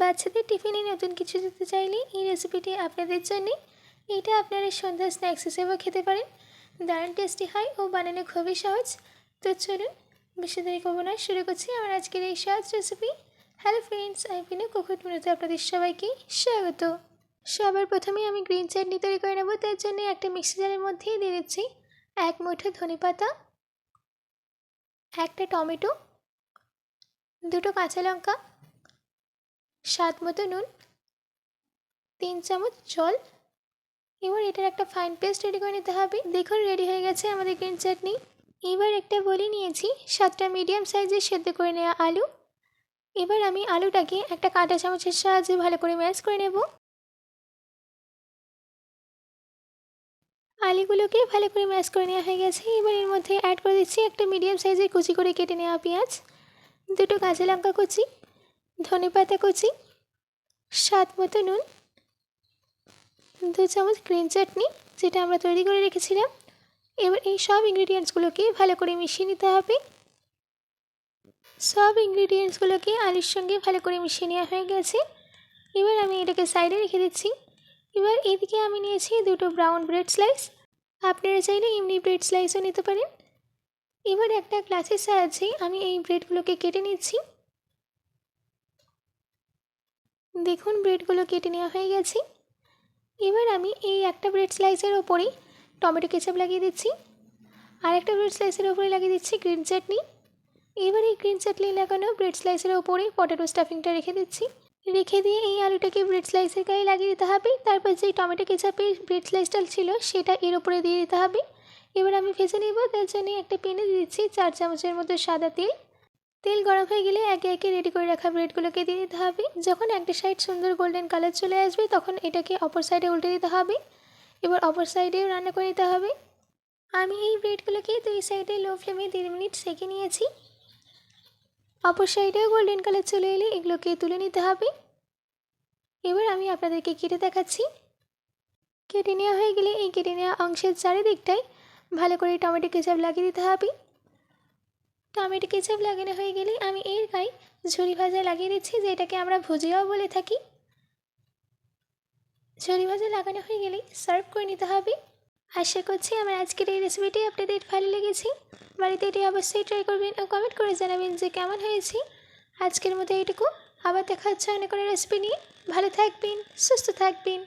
বাচ্চাদের টিফিনে নতুন কিছু দিতে চাইলে এই রেসিপিটি আপনাদের জন্য। এটা আপনারা সন্ধ্যা স্ন্যাক্স হিসেবেও খেতে পারেন। দারুণ টেস্টি হয় ও বানানো খুবই সহজ। তো চলুন বেশি দেরি করবো না, শুরু করছি আমার আজকের এই সহজ রেসিপি। হ্যালো ফ্রেন্ডস, আমি পিনু কুকুর মিনুতে আপনাদের সবাইকে স্বাগত। সবার প্রথমে আমি গ্রিন চাটনি তৈরি করে নেব। তার জন্য একটা মিক্সি জারের মধ্যেই দিয়ে দিচ্ছি 1 মুঠো ধনেপাতা, একটা টমেটো, 2টো কাঁচা লঙ্কা, স্বাদ মতো নুন, 3 চামচ জল। এবার এটার একটা ফাইন পেস্ট রেডি করে নিতে হবে। দেখুন রেডি হয়ে গেছে আমাদের গ্রিন চাটনি। এবার একটা বলি নিয়েছি 7টা মিডিয়াম সাইজের সেদ্ধ করে নেওয়া আলু। এবার আমি আলুটাকে একটা কাঁটা চামচের সাহায্যে ভালো করে ম্যাশ করে নেব। আলুগুলোকে ভালো করে ম্যাশ করে নেওয়া হয়ে গেছে। এবার এর মধ্যে অ্যাড করে দিচ্ছি একটা মিডিয়াম সাইজের কুচি করে কেটে নেওয়া পেঁয়াজ, 2টো কাঁচা লঙ্কা কুচি, ধনেপাতা কুচি, স্বাদ মতো নুন, 2 চামচ গ্রিন চাটনি যেটা আমরা তৈরি করে রেখেছিলাম। এবার এই সব ইনগ্রিডিয়েন্টসগুলোকে ভালো করে মিশিয়ে নিতে হবে। সব ইনগ্রিডিয়েন্টসগুলোকে আলুর সঙ্গে ভালো করে মিশিয়ে নেওয়া হয়ে গেছে। এবার আমি এটাকে সাইডে রেখে দিচ্ছি। এবার এদিকে আমি নিয়েছি 2টো ব্রাউন ব্রেড স্লাইস। আপনারা চাইলে এমনি ব্রেড স্লাইসও নিতে পারেন। এবার একটা গ্লাসের সাহায্যে আমি এই ব্রেডগুলোকে কেটে নিচ্ছি। দেখুন ব্রেডগুলো কেটে নেওয়া হয়ে গেছে। এবার আমি এই একটা ব্রেড স্লাইসের ওপরেই টমেটো কেচাপ লাগিয়ে দিচ্ছি, আর একটা ব্রেড স্লাইসের ওপরে লাগিয়ে দিচ্ছি গ্রিন চাটনি। এবার এই গ্রিন চাটনি লাগানো ব্রেড স্লাইসের ওপরে পটেটো স্টাফিংটা রেখে দিচ্ছি। রেখে দিয়ে এই আলুটাকে ব্রেড স্লাইসের গায়ে লাগিয়ে দিতে হবে। তারপর যেই টমেটো কেচাপের ব্রেড স্লাইসটা ছিল সেটা এর ওপরে দিয়ে দিতে হবে। এবার আমি ভেজে নেব। তার জন্য একটা প্যানে দিয়ে দিচ্ছি 4 চামচের মতো সাদা তেল। তেল গরম হয়ে গেলে একে একে রেডি করে রাখা ব্রেডগুলোকে দিয়ে দিতে হবে। যখন একটা সাইড সুন্দর গোল্ডেন কালার চলে আসবে তখন এটাকে অপর সাইডে উল্টে দিতে হবে। এবার অপর সাইডেও রান্না করে নিতে হবে। আমি এই ব্রেডগুলোকে 2 সাইডে লো ফ্লেমে 1.5 মিনিট সেঁকে নিয়েছি। অপর সাইডেও গোল্ডেন কালার চলে এলে এগুলোকে তুলে নিতে হবে। এবার আমি আপনাদেরকে কেটে দেখাচ্ছি। কেটে নেওয়া হয়ে গেলে এই কেটে নেওয়া অংশের চারিদিকটায় ভালো করে টমেটো কেচাপ লাগিয়ে দিতে হবে। টমেটো কেচাপ লাগানো হয়ে গেলে আমি এর গায়ে ঝুরি ভাজা লাগিয়ে দিচ্ছি, যেটাকে আমরা ভুজিয়াও বলে থাকি। ঝুরি ভাজা লাগানো হয়ে গেলেই সার্ভ করে নিতে হবে। আশা করছি আমার আজকের এই রেসিপিটি আপনাদের ভালো লেগেছে। বাড়িতে এটি অবশ্যই ট্রাই করবেন ও কমেন্ট করে জানাবেন যে কেমন হয়েছে। আজকের মতো এইটুকু, আবার দেখা হচ্ছে অন্য কোনো রেসিপি নিয়ে। ভালো থাকবেন, সুস্থ থাকবেন।